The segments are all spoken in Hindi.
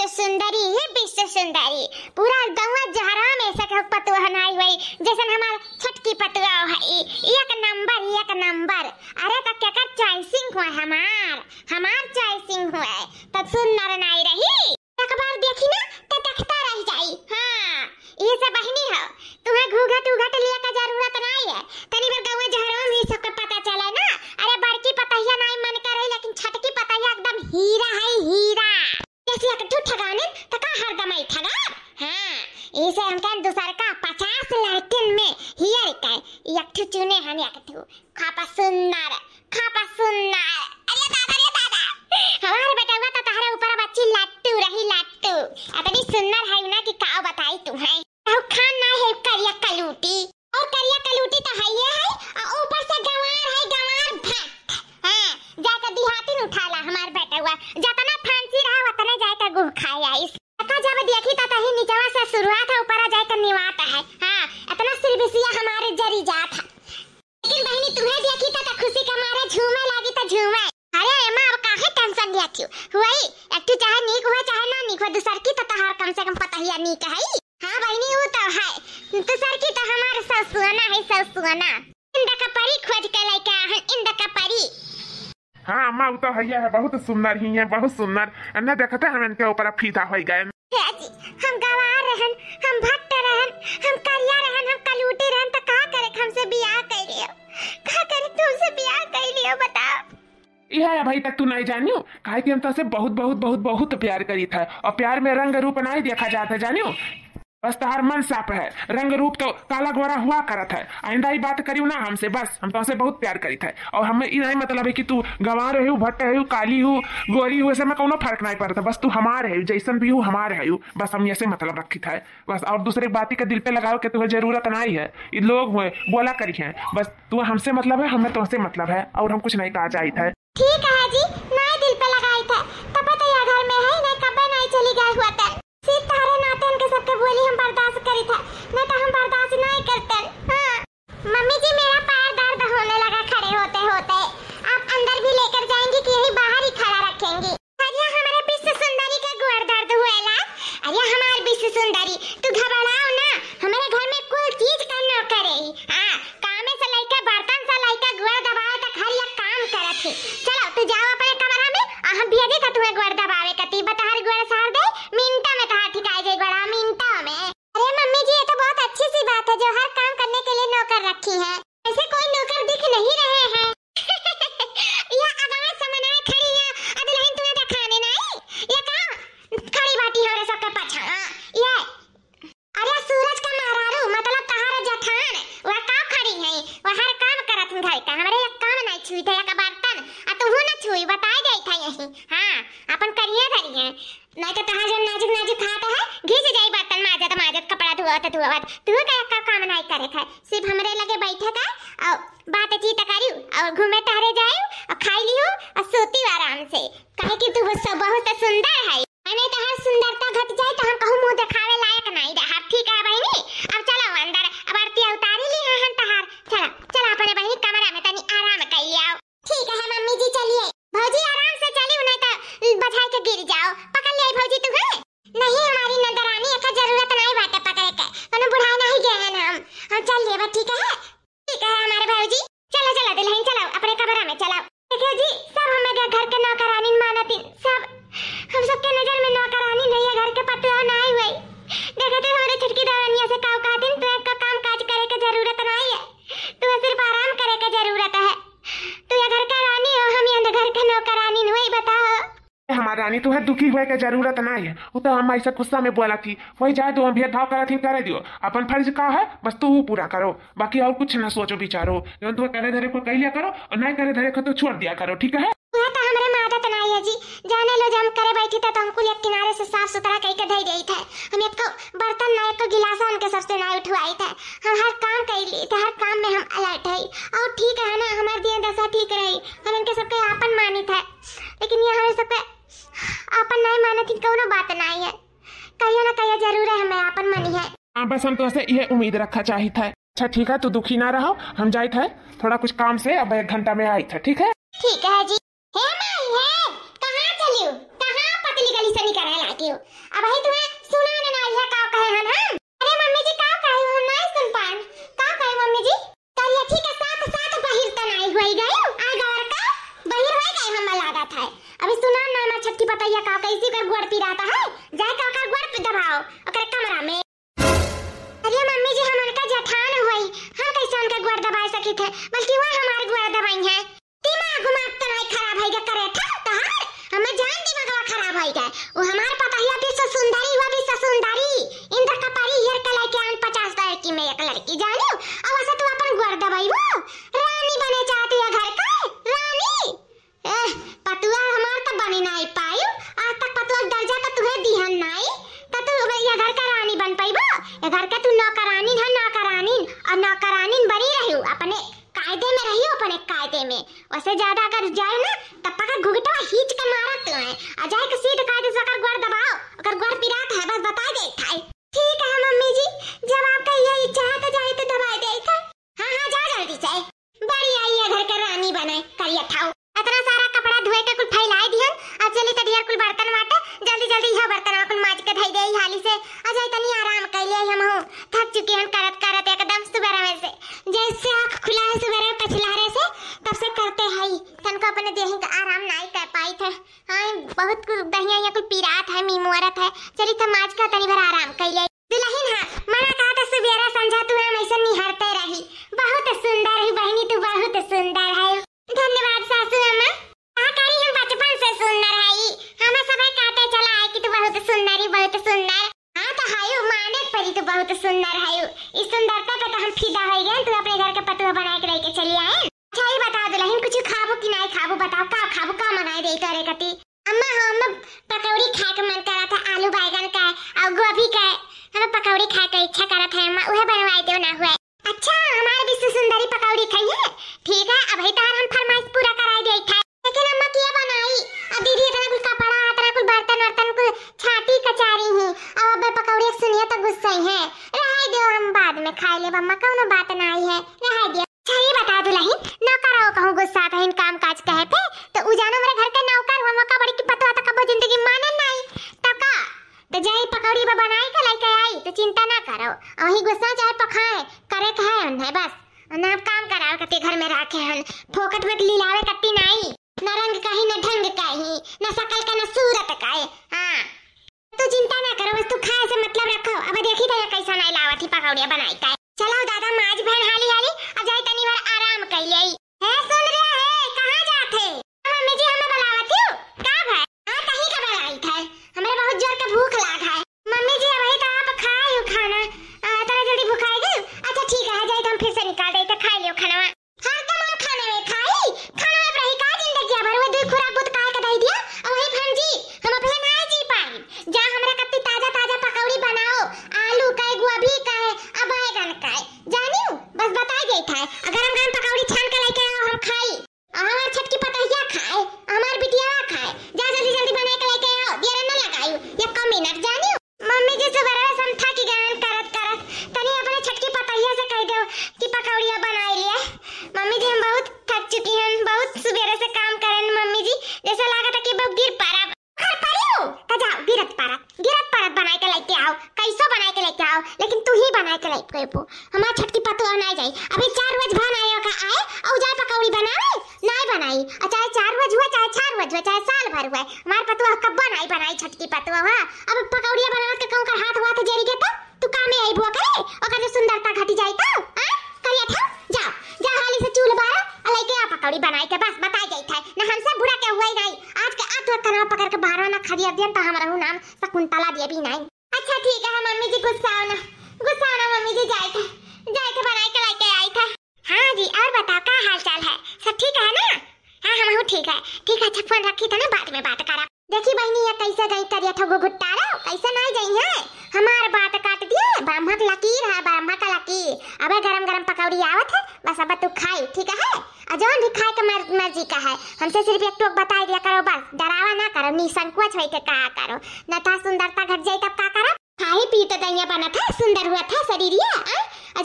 सुंदरी है, विश्व सुंदरी। पूरा गौवा जहरा में सक पतुआ नहीं हुई जैसन हमार छटकी पतुआ है। एक नंबर। अरे तो क्या कर चॉइसिंग हुआ हमार चॉइसिंग हुआ तब सुंदर नहीं रही। एक बार देखी ना तो देखता रह जाई। हाँ ये सब बहनी हो, तुम्हें घूंघट लिया का जरूरत नहीं है। तनी बार गौवा जहरा में सबका पता चला ना। अरे बड़की पतैया नहीं मन करे, लेकिन छटकी पतैया एकदम हीरा है, हीरा। जैसे एक ठगाने तो का हरदम आई ठगा। हां इसे हम कन दूसर का 50 लड़किन में हियर का एक चुने हन एक खापा सुंदर। अरे दादा हमारे बेटा हुआ तो तारा ऊपर बच्ची लट्टू रही लट्टू। अतनी सुंदर है ना कि का बताई तुम्हें। और खान ना है करिया कलूटी, और करिया कलूटी तो है ये है, और ऊपर से गंवार भट। हां जाकर दिहाती न उठाला हमार बेटा हुआ। जतना फांसी रहा उतना जाकर गुह खाया। इस का जब देखी तो तही नीचवा से शुरुआत है, ऊपर जाकर निवात है। हां इतना सिरबिसिया हमारे जरी जात है। लेकिन बहनी तुम्हें देखी तो खुशी के मारे झूमे लगी तो झूमे। अरे अम्मा अब काहे टेंशन लिया क्यों हुई। एक तो चाहे नीक हुआ चाहे ना नीक हुआ, दूसर की तो तहार कम से कम पता ही नीक है। हां बहनी वो तो है, दूसर की तो हमारे ससुआना इंदा का परी खोज के लेके आ इंदा का परी। हाँ अम्मा वो तो है बहुत सुंदर ही है, बहुत सुंदर। अन्ना देखते हम इनके ऊपर फीदा हो गए। हम गवार रहन, हम भट्ट रहन, हम करिया रहन, हम कलूटी रहन तो का करे हमसे बियाह कर लियो। का करे तुमसे बियाह कर लियो बताओ। यह भाई तक तू नहीं जानियो काहे कि हम तो से बहुत प्यार करी था। और प्यार में रंग रूप नहीं देखा जाता जानियो, बस तार मन साफ है। रंग रूप तो काला गोरा हुआ करत है। आइंदा ही बात करियो ना हमसे, बस हम तो से बहुत प्यार करी था। और हमें ये नहीं मतलब है कि तू गंवार है, भट्ट है, काली हो, गोरी हो, ऐसे में कोनो फर्क नहीं पड़ता। बस तू हमार है, जैसन भी हो हमार है। बस हम ऐसे मतलब रखी था बस। और दूसरे बाती के दिल पे लगाओ कि तुम्हें जरूरत नहीं है। ये लोग हुए बोला करी है, बस तू हमसे मतलब है, हमें तुमसे मतलब है, और हम कुछ नहीं कहा जाई था। ठीक है जी, नहीं दिल पे लगाई था तब पता या घर में है नहीं कब नहीं चली गई हुआ था। सिर्फ तारे नाते उनके सबके बोली हम बर्दाश्त करी था, नहीं तो हम बर्दाश्त नहीं करते। हाँ मम्मी जी मेरा पैर दर्द होने लगा खड़े होते होते। आप अंदर भी लेकर जाएंगी कि यही बाहर ही खड़ा रखेंगी। अरे हमारे विश्व सुंदरी का गोड़ दर्द हुएला। अरे हमारे विश्व सुंदरी तू घबराओ ना, हमारे घर में कोई चीज का नौकर है। हां काम से लेकर बर्तन से लेकर गोड़ दबाए तक हर एक काम करत है। चलो तू जाओ अपने कमरा में, हम भेजे का तुम्हें गोड़ दबावे कती बता हर गोड़ सार दे मिनटा में तहार ठिकाई जाए गोड़ा मिनटा में। अरे मम्मी जी ये तो बहुत अच्छी सी बात है जो हर काम करने के लिए नौकर रखी है। ऐसे कोई नौकर दिख नहीं रहे हैं। ये आवाज समझ में खड़ी है अदलहीन तुम्हें दिखाने नहीं। ये का खड़ी बाटी हमरे सबके पाछा। ये अरे सूरज का महारारू मतलब तहार जठान वह का खड़ी है, वह हर काम करत घर का। हमरे एक काम नहीं छुई थे एक बर्तन आ तू ना छुई बता गई था यही। हां अपन करिए धरिए नहीं तो तहार जो नाजुक खाता है घिस जाई बर्तन माजत कपड़ा धुआत तू का काम नहीं करे था। सिर्फ हमरे लगे बैठे का और बातचीत करियो और घूमे टहरे जाइयो और खाई लियो और सोती आराम से। काहे कि तू बहुत सुंदर है। मैंने तो हर सुंदरता घट जाए तो हम कहूं मुंह दिखावे लायक नहीं रहा। ठीक है बहनी अब चलो अंदर, अब आरती उतारी ली है हम तहार। चलो अपने बहनी कमरा में तनी आराम कर लियो। ठीक है मम्मी जी चलिए। भौजी आराम से चलियो नहीं तो बधाई के गिर जाओ। पकड़ ले भौजी तुम्हें नहीं हमारी नजरानी का जरूरत नहीं बाटे पकड़े के, कोनो बुढ़ाई नहीं गए हैं हम चल लिए। ठीक है हमारे भौजी चलो दुल्हन चलो अपने कमरा में चलो। देखिए जी सब हमें घर के नौकरानी मानती, सब हम सबके नजर में नौकरानी नहीं है, घर के पतला नहीं हुई। देखते हमारे छटकी दौरानिया से काव का दिन तुम्हें का काम काज करे के जरूरत नहीं है, तुम्हें सिर्फ आराम करे के जरूरत है। तू ये घर का रानी हो, हम ये घर के नौकरानी नहीं। बताओ हमारा रानी तुम्हें दुखी हुए के जरूरत नहीं है। वो तो हम ऐसा गुस्सा में बोला थी वही जाए तो हम भेदभाव करा थी करे दियो। अपन फर्ज का है बस तू पूरा करो, बाकी और कुछ ना सोचो विचारो। जो तुम्हें करे धरे को कह लिया करो और नहीं करे धरे को तो छोड़ दिया करो। ठीक है तो हमरे में आदत नहीं है जी, जाने लो जब करे बैठी था तो हमको एक किनारे से साफ सुथरा कह के धई रही था। हम एक बर्तन ना एक गिलास उनके सबसे ना उठवाई था। हम हर काम कर ली तो हर काम में हम अलर्ट है। और ठीक है ना हमारे दिया दशा ठीक रही, हम इनके सबके आपन मानी था। लेकिन ये हमें सबके आपन नहीं माने थी, कोनो बात नहीं है। कहियो ना कहियो जरूर है हमें आपन मानी है। हाँ बस हम तो ऐसे ये उम्मीद रखा चाहिए था। अच्छा ठीक है तू दुखी ना रहो, हम जाए थे थोड़ा कुछ काम से, अब 1 घंटा में आई था। ठीक है जी। हे माई है कहाँ चलियो, कहाँ पतली गली से नहीं करे लाती हो। अब ही तुम्हें सुना ना यह का कहे हन हम। अरे मम्मी जी का कहे हो नहीं सुन पान। का कहे मम्मी जी? करिए ठीक है साथ साथ बहिर त नहीं होई गए। आ गवर का बहिर हो गए हम लगा था। अभी सुना ना ना छटकी पतैया का कैसी कर गोड़ पिराता है। जाए का गोड़ पे दबाओ ओकर कमरा में। अरे मम्मी जी हमन का जठान होई हम कैसे उनका गोड़ दबा सकी थे बल्कि वो हमारे गोड़ दबाई है। दिमाग घुमा तो नहीं खराब है क्या करे था तहार हमें जान दिमाग खराब है क्या। वो हमारे पतैया भी so सुंदरी हुआ भी so सुंदरी इंद्र का पारी हेयर कलर के 50 की में एक लड़की जानियो। अब ऐसा तू अपन गोड़ दबाई वो रानी बने चाहती है घर का रानी। पतुआ हमार तो बनी नहीं पाई आज तक पतुआ दर्जा का तुम्हें दिहन नहीं तो तू ये घर का रानी बन पाईबो। ये घर का तू नौकरानी है नौकरानी और नौकरानी बनी रही अपने कायदे में रही अपने कायदे में। वैसे ज्यादा अगर जाए ना तब का घुघटा खींच के मारत है आ जाए के सीध कायदे से कर गोड़ दबाओ अगर गोड़ पिरात है बस बता दे था। ठीक है मम्मी जी जब आपका ये इच्छा है तो जाए तो दबा दे था। हां हां जा जल्दी से बड़ी आई है घर का रानी बने करिए थाओ। इतना सारा कपड़ा धोए के कुल फैलाए दिहन आ चली त ढेर कुल बर्तन वाटे जल्दी जल्दी यह बर्तन कुल माज के धई दे हाली से आ जाए तनी आराम कर ले हम हो थक चुके हैं करत करत एकदम सुबह में से जैसे आँख खुला है सुबह में पछलारे से तब से करते हैं तन को अपने देह का आराम नहीं कर पाई थे। हां बहुत दहिया या कुल पीरात है मीमुरत है चली त माज का तनी भर आराम कर ले। दुल्हन हां मना कहा था सुबेरा समझा तू हम ऐसे निहरते रही बहुत सुंदर है बहनी तू बहुत सुंदर है। धन्यवाद सासू अम्मा। करी हम बचपन से सुंदर है हम सब कहते चला है कि तू बहुत सुंदर है। हां तो हायो माने परी तू बहुत सुंदर है। इस सुंदरता पे तो हम फिदा हो गए। तू अपने घर के पतुआ बना के लेके चली आए। अच्छा ये बता दुल्हन कुछ खाबो कि नहीं खाबो बताओ का खाबो का मनाए दे तोरे कती। अम्मा हम पकौड़ी खाए के मन करा था आलू बैगन का और गोभी का हम पकौड़ी खाए के इच्छा करा था अम्मा उहे बनवाई दो ना हुआ। अच्छा हमारे विश्व सुंदरी पकौड़ी खाई है ठीक है अब ही तार हम फरमाइश पूरा कराई दे था। लेकिन अम्मा क्या बनाई अब दीदी इतना कुछ कपड़ा इतना कुछ बर्तन को छाटी कचारी ही अब पकौड़ी सुनिए तो गुस्सा ही है रह दो हम बाद में खा ले अम्मा कोनो बात नहीं है रह दो। अच्छा ये बता दुल्हन नौकर हो कहूं गुस्सा था इन काम काज कहे पे तो उ जानो मेरे घर का नौकर हुआ मौका बड़ी की पता था कब जिंदगी माने नहीं तो का तो जाई पकौड़ी बनाई के लेके आई तो चिंता ना करो वही गुस्सा चाहे पखाए करे कहे है बस ना काम कराओ कते घर में रखे हन फोकट में लीलावे कत्ती नहीं न रंग कहीं न ढंग कहीं न शकल का न सूरत का है। हां तो चिंता ना करो बस तू खाए से मतलब रखो अब देखी तो कैसा नहीं लावती पकौड़ियां बनाई का। चलो दादा माज बहन हाली हाली आ जाए तनी बार आराम कर ले है सुन रहे है कहां जाते मम्मी जी हमें बुलावती हो का भाई। हां कहीं का बुलाई था हमें बहुत जोर का भूख लगा है मम्मी जी अभी तो आप खाए हो खाना इतना जल्दी भूख आएगी। अच्छा ठीक है जाए तो हम फिर से निकाल दे तो खा लियो खाना हर दम हम खाने में खाई खाना में रही का जिंदगी भर वो दो खुराक बुत का दे दिया और वही भान जी हम अपने ना जी पाई जा हमरा कत्ती ताजा ताजा पकौड़ी बनाओ आलू का गोभी का अब बैगन का जानियो बस बता दे था अगर हम गरम पकौड़ी छान के लेके आओ हम खाई हमार छटकी पतैया खाए हमार बिटिया खाए जा जल्दी जल्दी बना के लेके आओ देर न लगाई ये कम मिनट जानियो। मम्मी जी सुबह से हम थक गए करत करत तनी अपने छटकी पतैया से कह दो कि पकौड़ियां बनाई लिए। मम्मी जी हम बहुत थक चुकी हैं बहुत सुबह से काम करन मम्मी जी जैसा लगा था कि बहुत गिर पारा घर परियो तो जाओ गिरत पारा बना के लेके आओ कैसो बना के लेके आओ लेकिन तू ही बना के लेके पो हमार छटकी पतुआ नहीं जाई अभी 4 बजे भान आयो का आए और जाए पकौड़ी बनावे नहीं बनाई चाहे 4 बजे हुआ चाहे 4 बजे हुआ चाहे साल भर हुआ हमार पतुआ कब बनाई छटकी पतुआ हुआ अब पकौड़ियां बना के कहूं कर हाथ हाथ जेरी के तू काम में आई बुआ करे ओकर सुंदरता घटी जाई तो करिया था जा हाली से चूल बारा लेके आ पकौड़ी बनाई के बस बता गई था ना हमसे बुरा क्या हुआ ही नहीं आज के आठ वक्त कना पकड़ के बाहर ना खा दिया देन तो हमारा नाम शकुंतला दिया भी नहीं। अच्छा ठीक है मम्मी जी गुस्सा ना मम्मी जी जाए थे बनाई के लेके आई था। हां जी और बताओ क्या हाल चाल है सब ठीक है ना। हां हम ठीक है अच्छा फोन रखी था ना बाद में बात करा देखी बहनी ये कैसे गई करिया था गुट्टारा कैसे नहीं गई है हमार बात काट दिए ब्रह्मा का लकीर है ब्रह्मा का लकीर अबे गरम गरम पकौड़ी आवत है बस अब तू खाई ठीक है अजौन भी खाए के मर्जी का है हमसे सिर्फ एक टोक बता दिया करो बस डरावा ना करो निसंकोच होई के कहा करो न था सुंदरता घट जाई तब का करो खाई पी तो दैया बना था सुंदर हुआ था शरीरिया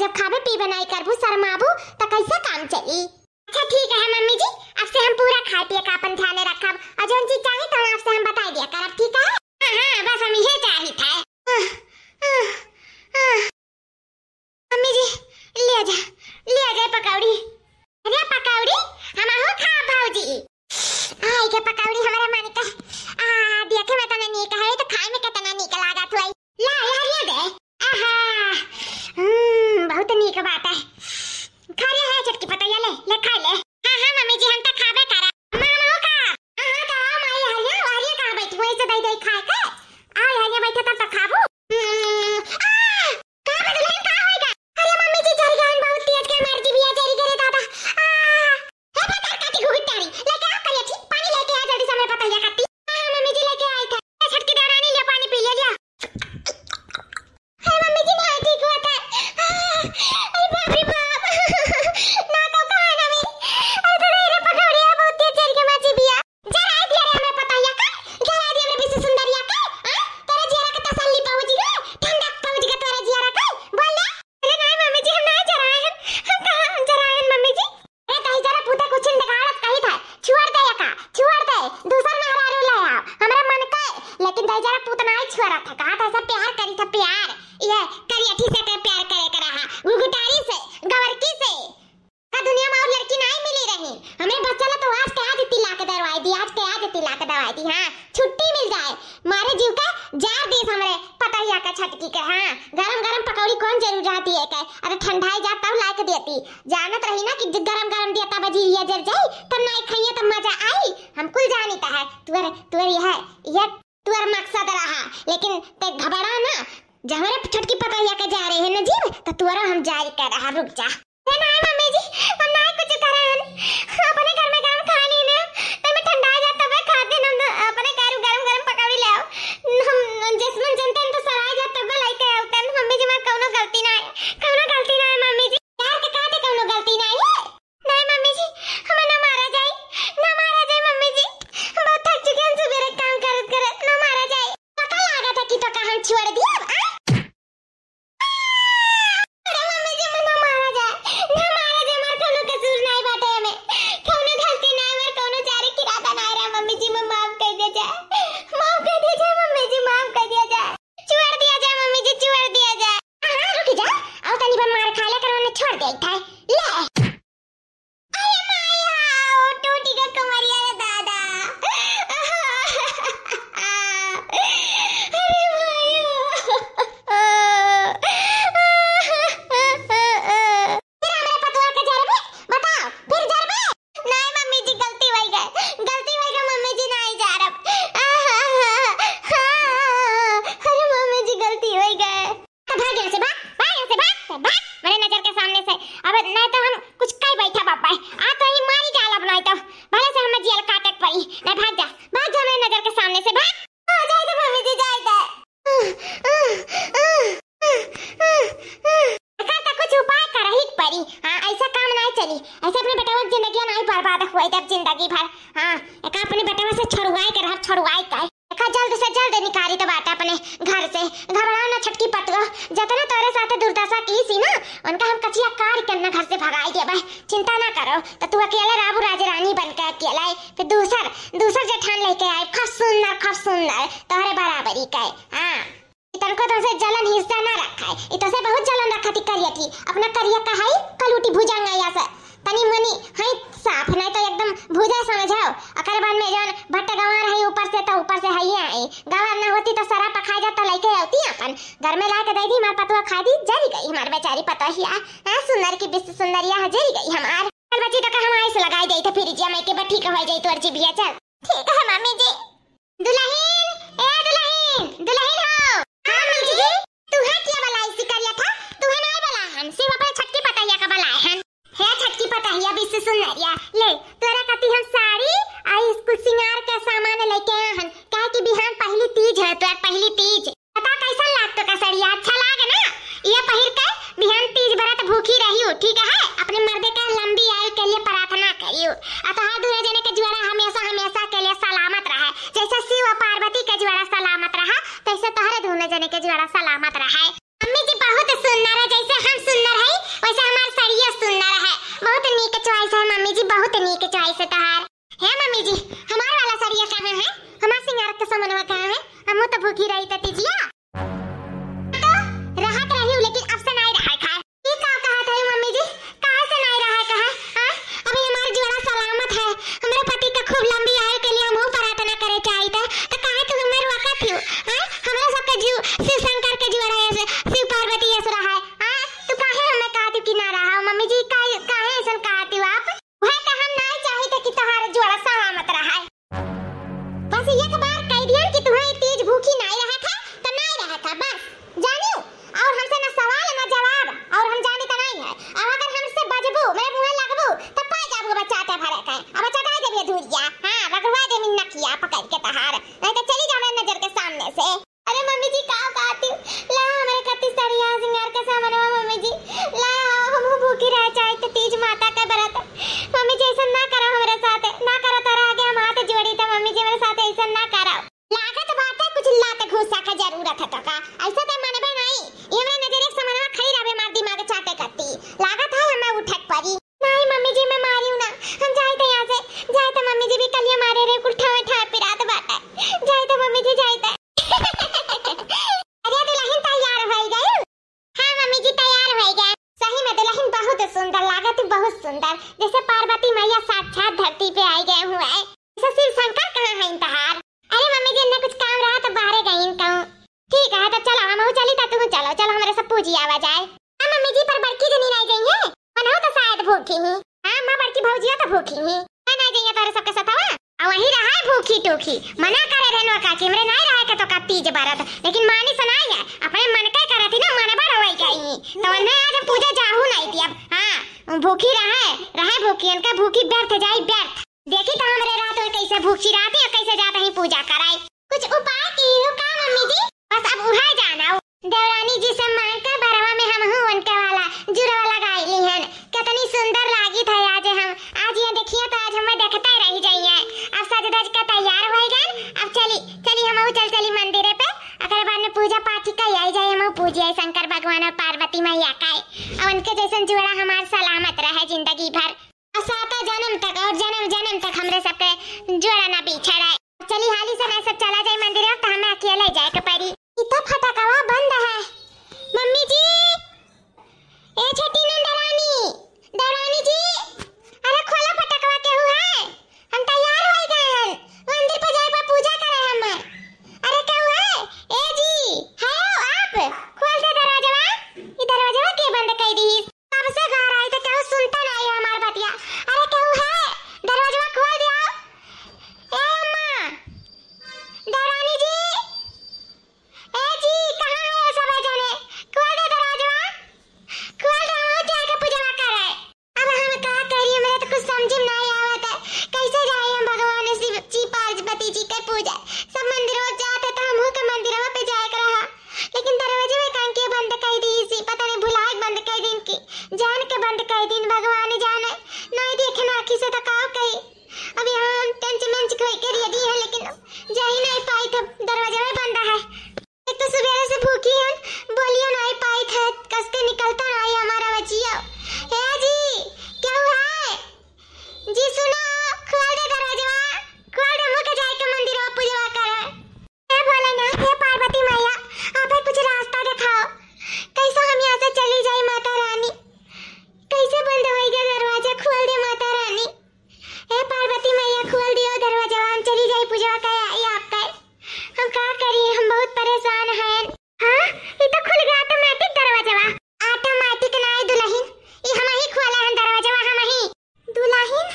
जब खावे पी बनाई करबू शर्माबू तो कैसे काम चली। अच्छा ठीक है मम्मी जी अब से हम पूरा खाए पिए का अपन ध्यान रखब अजौन चीज चाहिए तो आपसे हम बता दिया करब ठीक है। करवाई थी। हाँ छुट्टी मिल जाए मारे जीव का जार देश हमरे पता ही आका छटकी के। हाँ गरम गरम पकौड़ी कौन जरूर जाती है के, अरे ठंडाई जा तब लाके देती। जानत रही ना कि गरम गरम दिया तब जीरिया जर जाई तब नहीं खाइए तब मजा आई। हम कुल जानीता है तुअर यह मकसद रहा, लेकिन ते घबरा ना जहरे छटकी पता ही आके जा रहे हैं ना जीव तो तुअरा हम जारी कर रहा। रुक जा नहीं मम्मी जी हम ना कुछ करन अपने घर में गरम खा ली ना मैं ठंडा आ जाता है खा दे ना अपने घर गरम गरम पकौड़ी ले आओ। हम जसमन जनते तो सराय जाता है लाइक आवतन। मम्मी जी मैं कोनो गलती ना है मम्मी जी यार के कहते कोनो गलती ना है। नहीं मम्मी जी हमें ना मारा जाए मम्मी जी बहुत थक चुके हैं सुबह काम करत ना मारा जाए। पता लगा था कि तो का हम छोड़ दिया। जिंदगी भर हाँ एक अपने बेटवा से छुड़वाई का जल्द से जल्द निकाली तो बाटा अपने घर से। घबराओ ना छटकी पटको जतना तोरे साथे दुर्दशा की सी ना उनका हम कचिया काट के ना घर से भगाई दे भाई। चिंता ना करो तो तू अकेले राबू राजरानी बन के अकेला फिर दूसर जेठान लेके आए खूब सुंदर तोहरे बराबरी का। हाँ तनको तो से जलन हिस्सा ना रखा है इतो से बहुत जलन रखा थी करिया की अपना करिया का है कलूटी भुजांगा या से तनी मनी है साफ नहीं तो एकदम भुजा समझाओ। अकर बाद में जौन भट्ट गंवार है ऊपर से है आई गंवार ना होती तो सरा पखा जाता लेके आती अपन घर में लाके दे दी हमार पतवा खा दी जरी गई हमार बेचारी पतोहिया। हां सुंदर की बिस सुंदरिया जरी गई हमार बच्ची तो हम आइस लगाई देई तो फिर जिया में के ठीक हो जाई तोर जीबिया। चल ठीक है मम्मी जी। दुल्हन हो। हां मम्मी जी तू है क्या बुलाई सी करिया था तू है नहीं बुला हम सिर्फ अपने छटकी पतैया का बुलाए हैं। है छटकी पतैया बिस सुंदरिया ले तोरा कती हम साड़ी आई स्कूल सिंगार का सामान लेके आए हैं काहे कि बिहान पहली तीज है तो पहली तीज पता कैसा लागतो का साड़िया अच्छा लागे ना ये पहिर के बिहान तीज व्रत भूखी रही हो ठीक है अपने मर्दे का लंबी आयु के लिए प्रार्थना करियो अतः दूर जने के ज्वारा हमेशा के लिए सलामत रहे जैसे शिव और पार्वती के ज्वारा सलामत रहा तैसे तोहरे दोनों जने के ज्वारा सलामत रहे। मम्मी जी बहुत सुंदर है जैसे हम सुंदर है वैसे हमार साड़िया सुंदर है बहुत नीक चॉइस है मम्मी जी बहुत नीक चॉइस है तोहार। है मम्मी जी हमार वाला साड़िया कहां है हमार सिंगार का सामानवा कहां है हम तो भूखी रही त तीजिया तो राहत रही लेकिन अब से नहीं रहा खाए ये का कहा था मम्मी जी काहे से नहीं रहा कहा हां अभी हमार जोड़ा सलामत है हमरे पति का खूब लंबी आयु के लिए हम प्रार्थना करे चाहिए तो काहे तू हमारे वक्त थियो हां हमरा सबका जीव शिव शंकर के जोड़ा है शिव पार्वती ऐसा रहा है। हां तू काहे हमें कहती कि ना रहा मम्मी जी काहे ऐसा कहती हो आप वह का हम नहीं चाहते कि तुम्हारा जोड़ा सलामत रहा है बस एक बार कह दिया कि तुम्हारी तीज भूखी नहीं रहा था तो नहीं अच्छा शिव शंकर कहाँ है इंतहार? अरे मम्मी जी ने कुछ काम रहा तो बाहर गई कहूं। ठीक है तो चलो हम चली ता तू चलो चलो हमारे सब पूजी आवा जाए। हां मम्मी जी पर बड़की जनी नहीं गई है मनो तो शायद भूखी ही। हां मां बड़की भौजिया तो भूखी ही नहीं गई तारे सबके सतावा आ वही रहा है भूखी टूखी मना करे रहनो का कि हमरे नहीं रहे के तो का तीज बारात लेकिन मानी सुनाई है अपने मन के करती ना मन बड़ होई गई तो ने आज पूजा जाहू नहीं थी। अब हां भूखी रहे भूखी इनका भूखी व्यर्थ जाई व्यर्थ। देखी तो हमरे रात में कैसे भूखी रहती और कैसे जाते ही पूजा कराई। कुछ उपाय की हो का मम्मी जी? बस अब उहा जाना देवरानी जी से मांग कर बरवा में हम हूं उनके वाला जुड़ा लगाई ली हन कितनी सुंदर लागी था आज ये देखिए तो आज हमें देखते ही रह जाइए। अब सज धज का तैयार हो गए अब चली हम चली मंदिर पे अगर बाद में पूजा पाठ का आई जाए हम पूजिए शंकर भगवान और पार्वती मैया का और उनके जैसे जुड़ा हमार सलामत रहे जिंदगी भर और साता जन्म तक और जन्म तक हमरे सबके जोड़ा ना पीछे रहे। चली हाली से मैं सब चला जाए मंदिर तो हमें अकेले जाए के पड़ी। इतना फटाकवा बंद है मम्मी जी। ए छोटी नंदरानी जी अरे खोला फटाकवा केहू है हम तैयार हो गए हैं मंदिर पे जाए पर पूजा करे हम। अरे केहू है ए जी है आप खोल दे दरवाजा ये दरवाजा के बंद कर दी कब से घर आई तो केहू सुनता नहीं हमार बतिया। अरे केहू है दरवाजा खोल दियो ए अम्मा दरानी जी ए जी कहां है सब जने खोल दे दरवाजा खोल दे हो जाके पूजा करे। अब हम का करिए मेरे तो कुछ समझ में नहीं आवत है कैसे जाए हम भगवान शिव जी पार्वती जी के पूजा सब मंदिरों जाते तो हम के मंदिरों पे जाए कर रहा लेकिन दरवाजे में कान के बंद कर दी सी पता नहीं भुलाए बंद कर दिन की जान के बंद कर दिन भगवान जाने नहीं देखना आंखी से तो का कही। अब यहाँ टेंशन में खोई के रेडी है लेकिन जा ही नहीं पाई था दरवाजा में बंद है। एक तो सुबह से भूखी है बोलियो नहीं पाई था कसके निकलता नहीं हमारा बचिया। हे जी क्या हुआ है जी सुनो खोल दे दरवाजा खोल दे मुके जाए के मंदिर में पूजा करे। हे भोलेनाथ हे पार्वती मैया आप कुछ रास्ता दिखाओ कैसे हम यहाँ से चली जाए माता रानी कैसे बंद हो गया दरवाजा खोल दे माता रानी। हे पार्वती मैया खोल दियो दरवाजा हम चली जाए पूजा का आपका हम क्या करिए हम बहुत परेशान हैं। हां ये तो खुल गया ऑटोमेटिक दरवाजा ऑटोमेटिक नहीं दुल्हन ये हम ही खोला है दरवाजा हम ही दुल्हन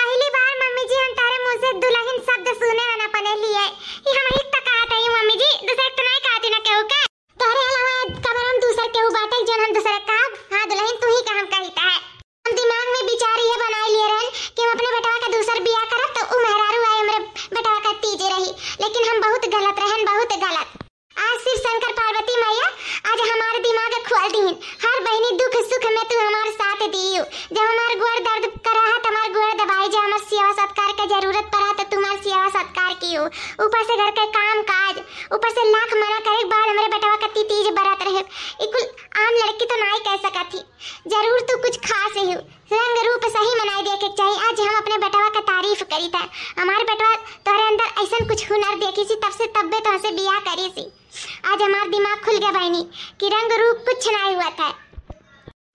पहली बार मम्मी जी हम तारे मुंह से दुल्हन शब्द सुने ना पने लिए ये हम ही तक कहते हैं मम्मी जी दूसरे तो नहीं कहती ना केहू के तोरे अलावा कबर हम दूसरे केहू बाटे जन हम दूसरे का हां दुल्हन तू ही का हम कहता है। हम दिमाग में विचार ये बना लिए रहन कि हम अपने बेटा का दूसर बियाह करब तो मेहरारू आए हमरे बेटा का तीज रही लेकिन हम बहुत गलत रहन बहुत गलत। आज शिव शंकर पार्वती मैया आज हमारे दिमाग खोल दीन हर बहनी दुख सुख में तू हमारे साथ दियो जब हमारे गोड़ दर्द करा है तुम्हारे गोड़ दबाई जो हमारे सेवा सत्कार का जरूरत पड़ा तो तुम्हारी सेवा सत्कार की हो ऊपर से घर का काम काज ऊपर से लाख मना करे बाद हमारे बेटा का तीज बरात रहे इकुल आम लड़की तो नहीं कह सका थी जरूर तू कुछ खास ही रंग रूप सही मनाई दे के चाहिए। आज हम अपने बेटवा का तारीफ करी था हमारे बेटवा तोरे अंदर ऐसा कुछ हुनर देखी सी तब से तब्बे तो से बियाह करी सी। आज हमारा दिमाग खुल गया बहनी कि रंग रूप कुछ नहीं हुआ था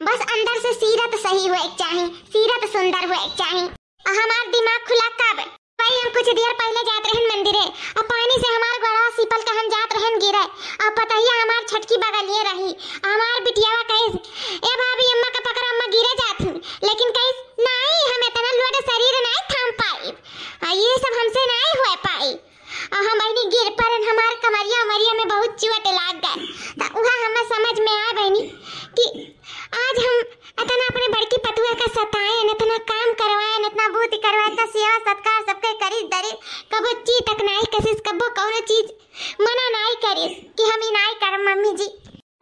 बस अंदर से सीरत सही हुए चाहिए सीरत सुंदर हुए चाहिए। हमारा दिमाग खुला कब भाई हम कुछ देर पहले जात रहन मंदिरे और पानी से हमार गड़ा सीपल का हम जात रहन गिरे और पता ही हमार छटकी बगलिए रही हमार बिटियावा कहे ए भाभी अम्मा का पकड़ अम्मा गिरे जात लेकिन कहे नहीं हम इतना लोड शरीर नहीं थाम पाई ये सब हमसे नहीं हो पाई और हम बहनी गिर पर हमार कमरिया उमरिया में बहुत चोट लाग गए तो वह हमें समझ में आ बहनी कि आज हम इतना अपने बड़की पतुआ का सताए इतना काम करवाए इतना बूत करवाए इतना सेवा सत्कार सबके करी दरे कबो चीज तक नहीं कसिस कबो कौनो चीज मना नहीं करिस कि हम ही नहीं कर मम्मी जी।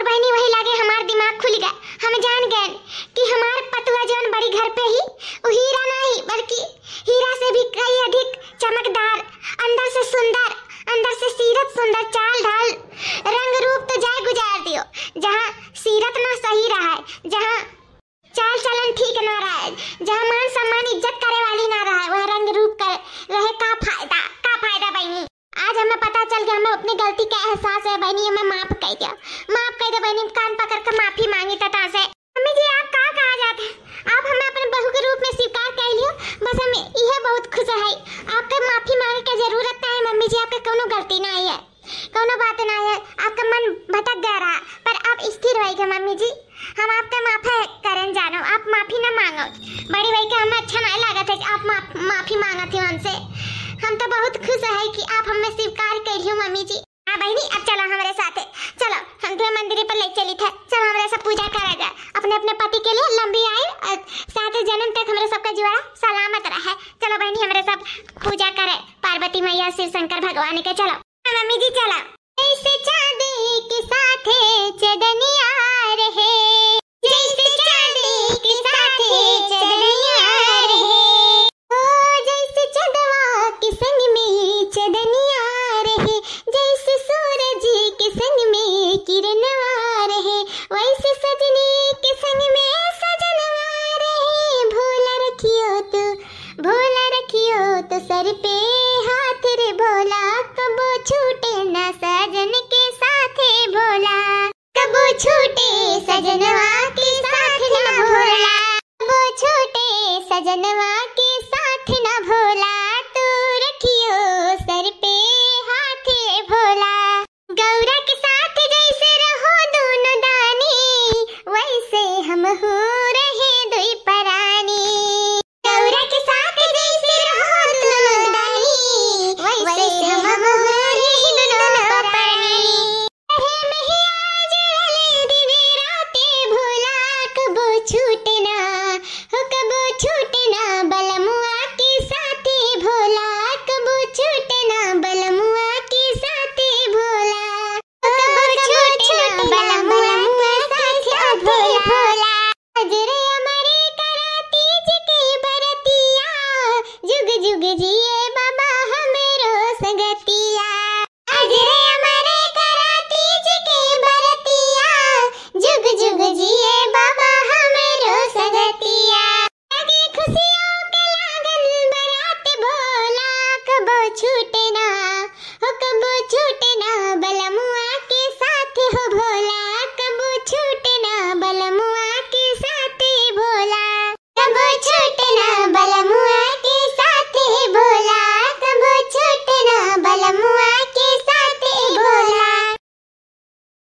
बहनी वही लागे हमार दिमाग खुल गया हम जान गए कि हमार पतुआ जौन बड़ी घर पे ही वो हीरा नहीं बल्कि हीरा से भी कई अधिक चमकदार अंदर से सुंदर अंदर से सीरत सुंदर चाल ढाल रंग रूप तो जाए गुजार दियो जहाँ सीरत ना सही रहा है जहाँ चाल चलन ठीक ना रहा है जहाँ मान सम्मान इज्जत करे वाली ना रहा है वह रंग रूप कर रहे का फायदा बहनी। आज हमें पता चल गया हमें अपनी गलती का एहसास है बहनी हमें माफ कह दे बहनी कान पकड़ कर माफी मांगी तथा से। मम्मी जी आप कहा जाते आप हमें अपने बहू के रूप में स्वीकार कर लियो बस हमें यह बहुत खुश है आपके माफ थी हमसे। हम तो बहुत खुश है कि आप हमें स्वीकार करियो मम्मी जी। हाँ बहनी, अब चलो हमारे साथ, चलो हम तो मंदिर पर ले चली थे, चलो हमारे साथ पूजा करा जाए, अपने अपने पति के लिए लंबी आयु 7 जन्म तक हमारे सबका जोड़ा सलामत रहे। चलो बहनी हमारे साथ पूजा करे पार्वती मैया शिव शंकर भगवान के। चलो मम्मी जी चलो। जैसे चांदी के साथ चंदनिया रहे, जैसे चांदी के साथ चंदनिया रहे, ओ जैसे चंदवा के संग में चंदनिया रहे, जैसे सूरज के संग में किरणवा रहे, वैसे सजनी के संग में सजनवा रहे। भोला रखियो तो सर पे हाथ रे भोला, कबो छूटे ना सजन के साथ भोला, कबो छूटे सजनवा के साथ ना भोला, कबो छूटे सजनवा के साथ ना भोला, तू रखियो सर पे हाथ भोला। गौरा के साथ जैसे रहो दोनों दानी, वैसे हम हो रहे दुई परानी। गौरा के साथ जैसे रहो दोनों दानी, वैसे हम हो रहे दोनों परानी। रहे मैया जले दिने राते भोला, कबो छूटे ना हो, कबो छूटे ना बलमुआ के साथे भोला, कबो छूटे ना बलमुआ के साथे भोला, कबो छूटे ना बलमुआ के साथे भोला। अजरे अमरे कराती जी के बरतिया, जुग जुग जिए बाबा हमेरो संगतिया। अजरे अमरे कराती जी के बरतिया, जुग जुग जिए बाबा हमेरो संगतिया। लगे खुशियों के लागल बरात भोला, कबो छूटे